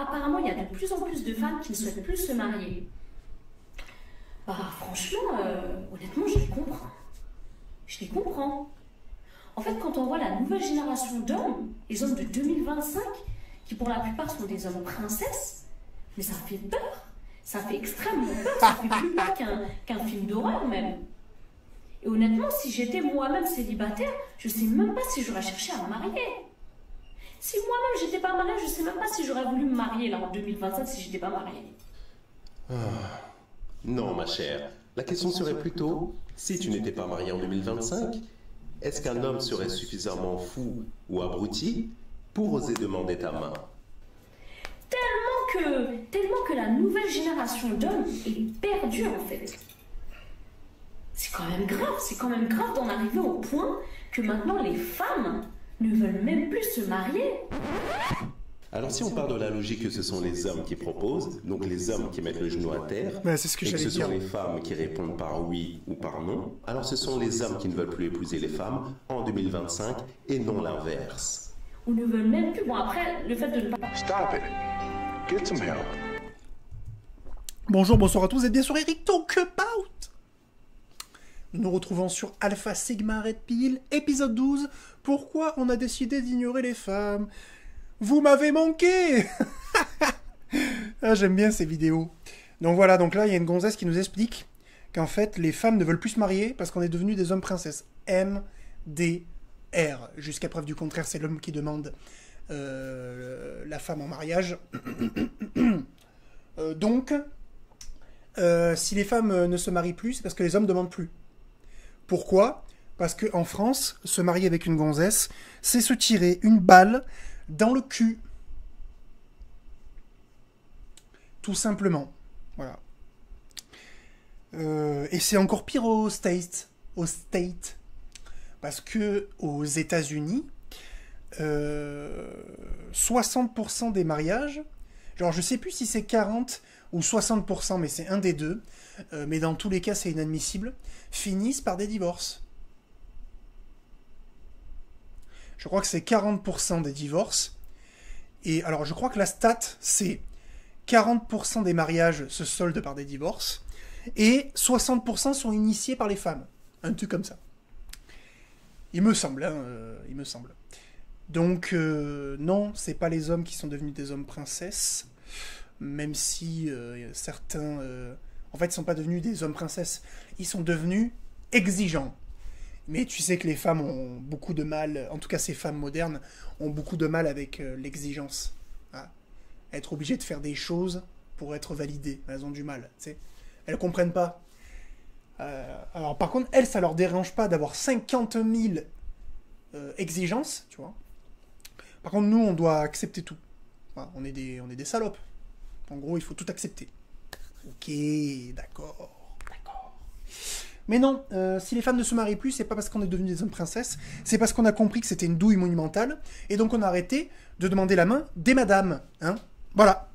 apparemment, il y a de plus en plus de femmes qui ne souhaitent plus se marier. Bah, franchement, honnêtement, je les comprends. Je les comprends. En fait, quand on voit la nouvelle génération d'hommes, les hommes de 2025, qui pour la plupart sont des hommes princesses, mais ça fait peur. Ça fait extrêmement peur. Ça fait plus peur qu'un film d'horreur, même. Et honnêtement, si j'étais moi-même célibataire, je ne sais même pas si j'aurais cherché à me marier. Si moi-même j'étais pas mariée, je ne sais même pas si j'aurais voulu me marier là en 2025 si j'étais pas mariée. Non, ma chère. La question serait plutôt, si tu n'étais pas mariée en 2025, est-ce qu'un homme serait suffisamment fou ou abruti pour oser demander ta main? Tellement que la nouvelle génération d'hommes est perdue en fait. C'est quand même grave d'en arriver au point que maintenant les femmes ne veulent même plus se marier. Alors si on part de la logique que ce sont les hommes qui proposent, donc les hommes qui mettent le genou à terre, c'est ce que et que j'allais ce dire. sont les femmes qui répondent par oui ou par non, alors ce sont les hommes qui ne veulent plus épouser les femmes en 2025 et non l'inverse. Ou ne veulent même plus. Bon après, le fait de ne pas... Stop it. Get some help. Bonjour, bonsoir à tous, vous êtes bien sur Eric Talk About. Nous nous retrouvons sur Alpha Sigma Red Pill, épisode 12. Pourquoi on a décidé d'ignorer les femmes? Vous m'avez manqué. Ah, j'aime bien ces vidéos. Donc voilà, donc là, il y a une gonzesse qui nous explique qu'en fait, les femmes ne veulent plus se marier parce qu'on est devenus des hommes princesses. MDR. Jusqu'à preuve du contraire, c'est l'homme qui demande la femme en mariage. Donc, si les femmes ne se marient plus, c'est parce que les hommes ne demandent plus. Pourquoi? Parce qu'en France, se marier avec une gonzesse, c'est se tirer une balle dans le cul. Tout simplement. Voilà. Et c'est encore pire aux States. Parce que aux États-Unis, 60% des mariages, genre je sais plus si c'est 40 ou 60%, mais c'est un des deux, mais dans tous les cas c'est inadmissible, finissent par des divorces. Je crois que c'est 40% des divorces. Et alors je crois que la stat, c'est 40% des mariages se soldent par des divorces, et 60% sont initiés par les femmes. Un truc comme ça. Il me semble, hein, il me semble. Donc, non, c'est pas les hommes qui sont devenus des hommes princesses, même si certains... en fait, ils sont pas devenus des hommes princesses, ils sont devenus exigeants. Mais tu sais que les femmes ont beaucoup de mal, en tout cas ces femmes modernes, ont beaucoup de mal avec l'exigence. Hein. Être obligées de faire des choses pour être validées, elles ont du mal, tu sais. Elles comprennent pas. Alors par contre, elles, ça leur dérange pas d'avoir 50 000 exigences, tu vois. Par contre, nous, on doit accepter tout. Voilà, on est des salopes. En gros, il faut tout accepter. Ok, d'accord. Mais non, si les femmes ne se marient plus, c'est pas parce qu'on est devenus des hommes princesses, c'est parce qu'on a compris que c'était une douille monumentale, et donc on a arrêté de demander la main des madames. Hein, voilà.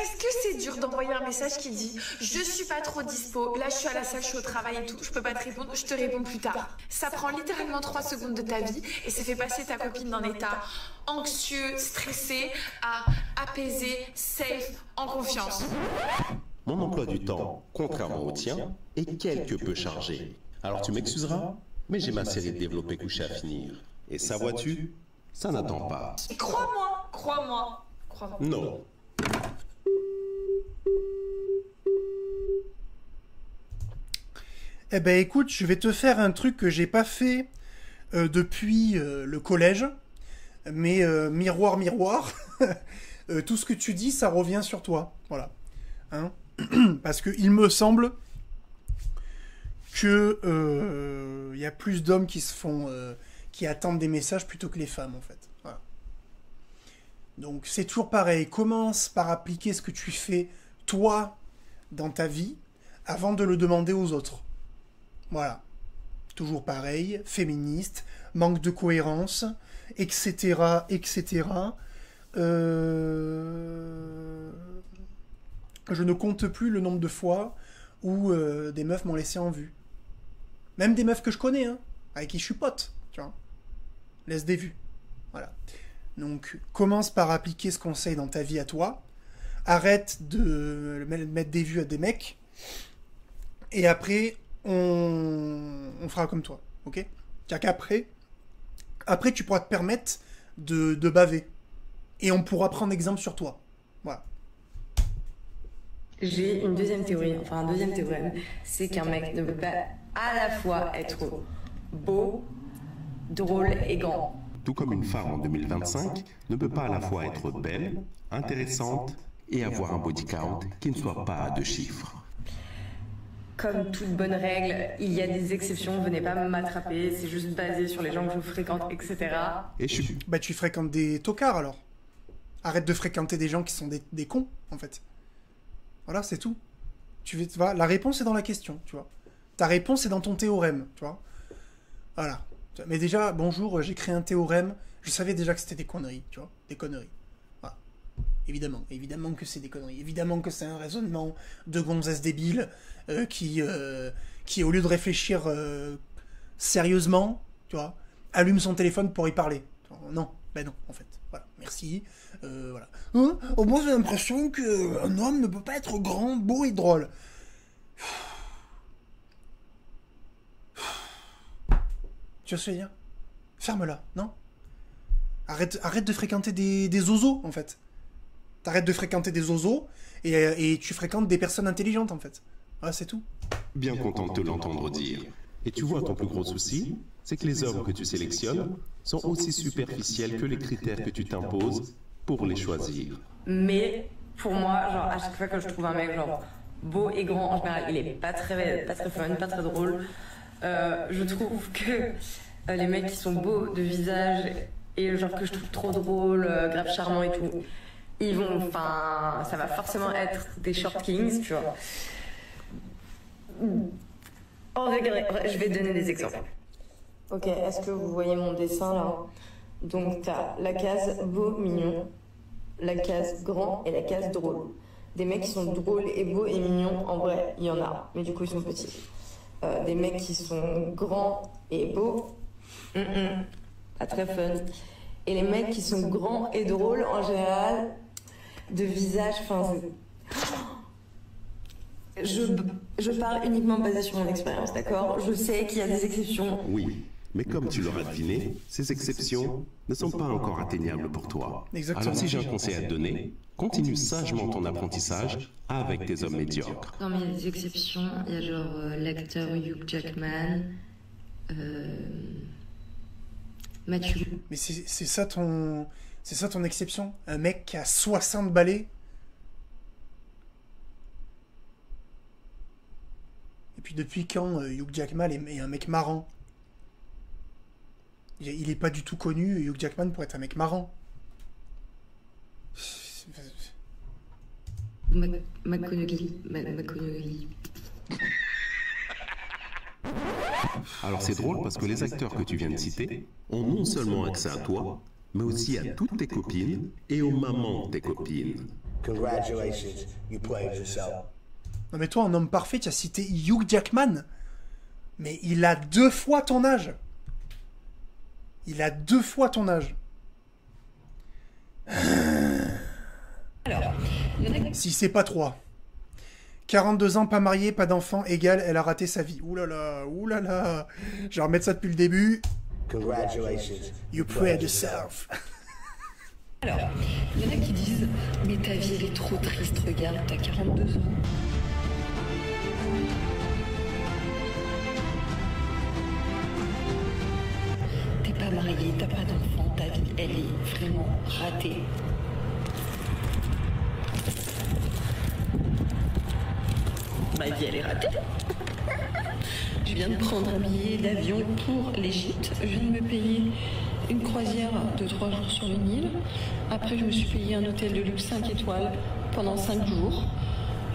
Est-ce que c'est dur d'envoyer un message qui dit « Je suis pas trop dispo, là je suis à la salle, je suis au travail et tout, je peux pas te répondre, je te réponds plus tard ». Ça prend littéralement 3 secondes de ta vie et ça fait passer ta copine d'un état anxieux, stressé, à apaisé, safe, en confiance. Mon emploi du temps, contrairement au tien, est quelque peu chargé. Alors tu m'excuseras, mais j'ai ma série de développés couchés à finir. Et ça, vois-tu, ça n'attend pas. Et crois-moi. Non. Eh ben écoute, je vais te faire un truc que j'ai pas fait depuis le collège, mais miroir, tout ce que tu dis, ça revient sur toi, voilà. Hein. Parce que il me semble que y a plus d'hommes qui se font, qui attendent des messages plutôt que les femmes en fait. Voilà. Donc c'est toujours pareil. Commence par appliquer ce que tu fais toi dans ta vie avant de le demander aux autres. Voilà. Toujours pareil, féministe, manque de cohérence, etc., etc. Je ne compte plus le nombre de fois où des meufs m'ont laissé en vue. Même des meufs que je connais, hein, avec qui je suis pote, tu vois. Laisse des vues. Voilà. Donc, commence par appliquer ce conseil dans ta vie à toi. Arrête de mettre des vues à des mecs. Et après, on fera comme toi. Ok? Car qu'après, tu pourras te permettre de baver. Et on pourra prendre exemple sur toi. Voilà. J'ai une deuxième théorie, enfin un deuxième théorème, c'est qu'un mec ne peut pas à la fois être beau, drôle et grand. Tout comme une femme en 2025 ne peut pas à la fois être belle, intéressante et avoir un body count qui ne soit pas à 2 chiffres. Comme toute bonne règle, il y a des exceptions, venez pas m'attraper, c'est juste basé sur les gens que je fréquente, etc. Et je suis... Bah, tu fréquentes des tocards alors. Arrête de fréquenter des gens qui sont des cons, en fait. Voilà, c'est tout. Voilà, la réponse est dans la question, tu vois. Ta réponse est dans ton théorème, tu vois. Voilà. Mais déjà, bonjour, j'ai créé un théorème. Je savais déjà que c'était des conneries, tu vois. Des conneries. Voilà. Évidemment que c'est des conneries. Évidemment que c'est un raisonnement de gonzesse débile qui, au lieu de réfléchir sérieusement, tu vois, allume son téléphone pour y parler. Non, ben non, en fait. Voilà, merci. Voilà. Moi, j'ai l'impression qu'un homme ne peut pas être grand, beau et drôle. Tu vois ce que je veux dire? Ferme-la, non? Arrête de fréquenter des zozos, en fait. T'arrêtes de fréquenter des zozos et tu fréquentes des personnes intelligentes, en fait. Voilà, c'est tout. Bien content de te l'entendre dire. Et tu vois, ton plus gros souci, c'est que les hommes que tu sélectionnes sont aussi superficiels que les critères que tu t'imposes pour les choisir. Mais pour moi, genre à chaque fois que je trouve un mec genre beau et grand, en général, il est pas très fun, pas très drôle. Je trouve que les mecs qui sont beaux de visage et genre que je trouve trop drôle, grave charmant et tout, ils vont, enfin, ça va forcément être des short kings, tu vois. Je vais donner des exemples. Ok, est-ce que vous voyez mon dessin là? Donc t'as la case beau, mignon, la case grand et la case drôle. Des mecs qui sont drôles et beaux et mignons, en vrai, il y en a, mais du coup ils sont petits. Des mecs qui sont grands et beaux, pas très fun. Et les mecs qui sont grands et drôles, en général, de visage, enfin... Je parle uniquement basé sur mon expérience, d'accord? Je sais qu'il y a des exceptions. Oui, mais comme tu l'auras deviné, ces exceptions ne sont pas encore atteignables pour toi. Exactement. Alors si j'ai un conseil à te donner, continue sagement ton apprentissage avec tes hommes médiocres. Non mais il y a des exceptions, il y a genre l'acteur Hugh Jackman, Mathieu. Mais c'est ça ton exception? Un mec qui a 60 balais? Et puis depuis quand Hugh Jackman est un mec marrant? Il est pas du tout connu, Hugh Jackman, pour être un mec marrant. McConaughey. Alors c'est drôle parce que les acteurs que tu viens de citer ont non seulement accès à toi, mais aussi à toutes tes copines et aux mamans de tes copines. Congratulations, you played yourself. Non mais toi, un homme parfait, tu as cité Hugh Jackman. Mais il a 2 fois ton âge. Il a 2 fois ton âge. Alors, Si c'est pas 3. 42 ans, pas marié, pas d'enfant, égale, elle a raté sa vie. Ouh là là, ouh là là. Je vais remettre ça depuis le début. Congratulations. You played yourself. alors, il y en a qui disent « Mais ta vie, elle est trop triste, regarde, t'as 42 ans. » T'es pas marié, t'as pas d'enfant, ta vie, elle est vraiment ratée. Ma vie, elle est ratée. Je viens de prendre un billet d'avion pour l'Égypte. Je viens de me payer une croisière de 3 jours sur le Nil. Après, je me suis payé un hôtel de luxe 5 étoiles pendant 5 jours.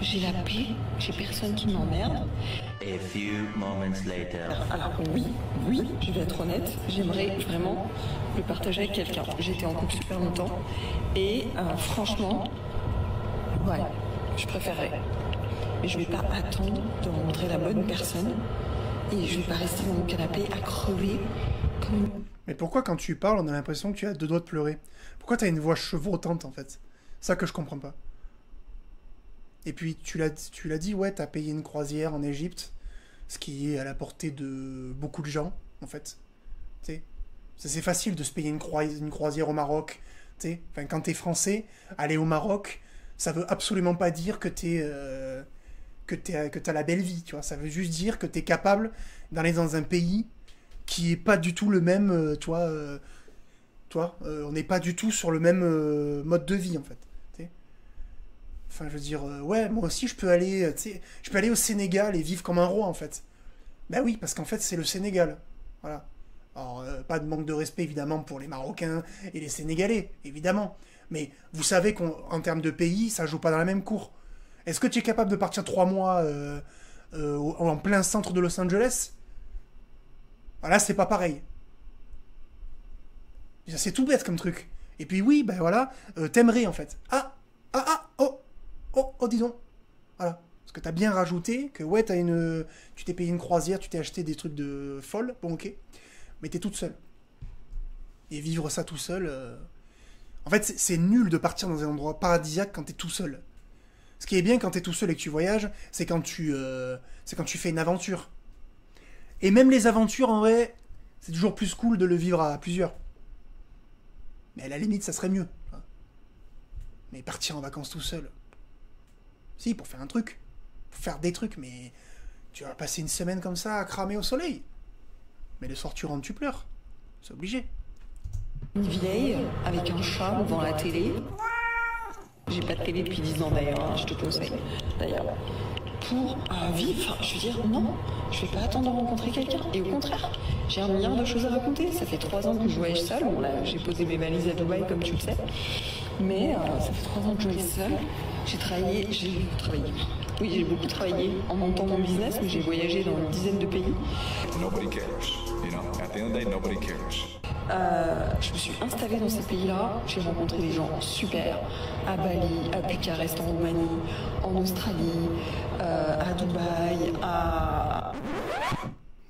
J'ai la paix, j'ai personne qui m'emmerde. A few moments later. Alors oui, je vais être honnête, j'aimerais vraiment le partager avec quelqu'un. J'étais en couple super longtemps et franchement, ouais, je préférerais. Mais je vais pas attendre de rencontrer la bonne personne et je vais pas rester dans mon canapé à crever comme une... Mais pourquoi quand tu parles, on a l'impression que tu as deux doigts de pleurer? Pourquoi t'as une voix chevrotante, en fait? Ça que je comprends pas. Et puis, tu l'as dit, ouais, t'as payé une croisière en Égypte, ce qui est à la portée de beaucoup de gens, en fait. Tu sais, c'est facile de se payer une croisière au Maroc. Tu sais, enfin, quand t'es français, aller au Maroc, ça veut absolument pas dire que t'as la belle vie, tu vois. Ça veut juste dire que t'es capable d'aller dans un pays qui est pas du tout le même, on n'est pas du tout sur le même mode de vie, en fait. T'sais. Enfin, je veux dire, ouais, moi aussi, je peux aller au Sénégal et vivre comme un roi, en fait. Ben oui, parce qu'en fait, c'est le Sénégal. Voilà. Alors, pas de manque de respect, évidemment, pour les Marocains et les Sénégalais, évidemment. Mais vous savez qu'en termes de pays, ça joue pas dans la même cour. Est-ce que tu es capable de partir 3 mois en plein centre de Los Angeles? Là, c'est pas pareil. C'est tout bête comme truc. Et puis oui, ben voilà, t'aimerais en fait. Dis donc. Voilà. Parce que t'as bien rajouté que ouais, tu t'es payé une croisière, tu t'es acheté des trucs de folle, bon ok. Mais t'es toute seule. Et vivre ça tout seul... En fait, c'est nul de partir dans un endroit paradisiaque quand t'es tout seul. Ce qui est bien quand t'es tout seul et que tu voyages, c'est quand tu fais une aventure. Et même les aventures, en vrai, c'est toujours plus cool de le vivre à plusieurs. Mais à la limite, ça serait mieux. Mais partir en vacances tout seul. Si, pour faire un truc. Pour faire des trucs, mais tu vas passer une semaine comme ça à cramer au soleil. Mais le soir, tu rentres, tu pleures. C'est obligé. Une vieille avec un chat devant la télé. J'ai pas de télé depuis 10 ans d'ailleurs, hein, je te conseille. D'ailleurs, pour vivre, je veux dire, non, je vais pas attendre de rencontrer quelqu'un. Et au contraire, j'ai un milliard de choses à raconter. Ça fait 3 ans que je voyage seule. Bon, là, j'ai posé mes valises à Dubaï, comme tu le sais. Mais ça fait 3 ans que je voyage seule. J'ai travaillé. Oui, j'ai beaucoup travaillé en montant mon business, mais j'ai voyagé dans une dizaine de pays. Nobody cares. You know, at the end of the day, nobody cares. Je me suis installée dans ces pays-là, j'ai rencontré des gens super, à Bali, à Bucarest en Roumanie, en Australie, à Dubaï,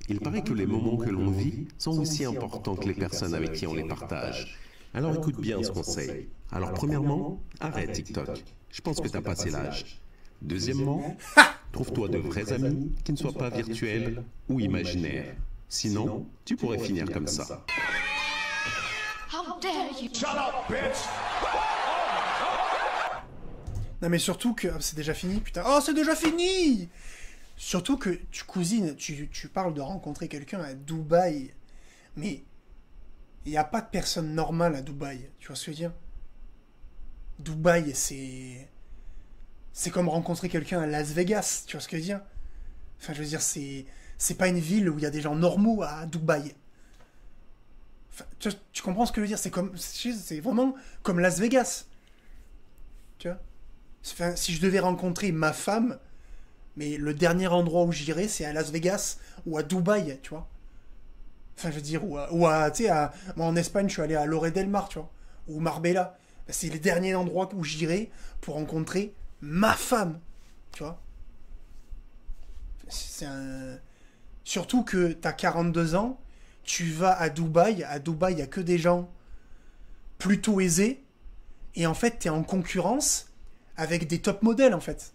Il paraît que les moments que l'on vit sont aussi importants que les personnes avec qui on les partage. Alors écoute bien ce conseil. Alors premièrement, arrête TikTok. Je pense que t'as passé l'âge. Deuxièmement, trouve-toi de vrais amis qui ne soient pas virtuels ou imaginaires. Sinon, tu pourrais finir comme ça. How dare you? Shut up, bitch! Non mais surtout que... C'est déjà fini, putain. Oh, c'est déjà fini! Surtout que tu cousines, tu parles de rencontrer quelqu'un à Dubaï. Mais il n'y a pas de personne normale à Dubaï. Tu vois ce que je veux dire? Dubaï, c'est comme rencontrer quelqu'un à Las Vegas. Tu vois ce que je veux dire? Enfin, je veux dire, c'est pas une ville où il y a des gens normaux à Dubaï. Enfin, tu comprends ce que je veux dire? C'est vraiment comme Las Vegas. Tu vois? Enfin, si je devais rencontrer ma femme, mais le dernier endroit où j'irais, c'est à Las Vegas ou à Dubaï, tu vois? Enfin, je veux dire, ou tu sais, moi en Espagne, je suis allé à Lloret del Mar, tu vois? Ou Marbella. Ben, c'est les derniers endroits où j'irais pour rencontrer ma femme, tu vois? Surtout que t'as 42 ans, tu vas à Dubaï, il n'y a que des gens plutôt aisés, et en fait, t'es en concurrence avec des top modèles, en fait.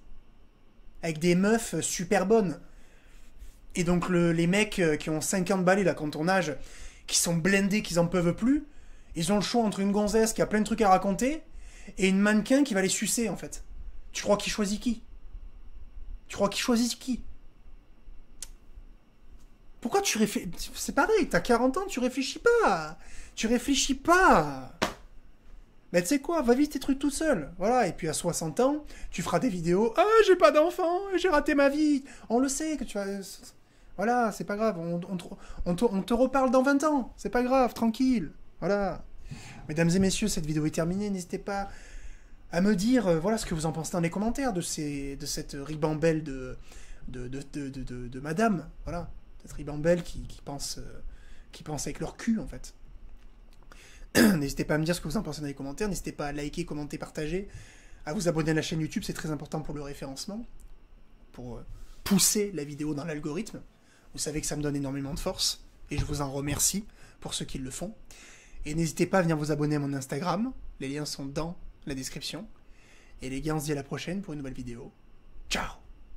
Avec des meufs super bonnes. Et donc, les mecs qui ont 50 balais, là, quand ton âge, qui sont blindés, qu'ils en peuvent plus, ils ont le choix entre une gonzesse qui a plein de trucs à raconter, et une mannequin qui va les sucer, en fait. Tu crois qu'il choisit qui? Pourquoi tu réfléchis? C'est pareil, t'as 40 ans, tu réfléchis pas. Mais tu sais quoi, va vite tes trucs tout seul. Voilà, et puis à 60 ans, tu feras des vidéos. Ah, j'ai pas d'enfant, j'ai raté ma vie. On le sait que tu vas... Voilà, c'est pas grave, on te reparle dans 20 ans. C'est pas grave, tranquille. Voilà. Mesdames et messieurs, cette vidéo est terminée. N'hésitez pas à me dire voilà ce que vous en pensez dans les commentaires de cette ribambelle de madame. Voilà. Cette ribambelle qui pense avec leur cul, en fait. N'hésitez pas à me dire ce que vous en pensez dans les commentaires. N'hésitez pas à liker, commenter, partager. À vous abonner à la chaîne YouTube, c'est très important pour le référencement. Pour pousser la vidéo dans l'algorithme. Vous savez que ça me donne énormément de force. Et je vous en remercie pour ceux qui le font. Et n'hésitez pas à venir vous abonner à mon Instagram. Les liens sont dans la description. Et les gars, on se dit à la prochaine pour une nouvelle vidéo. Ciao!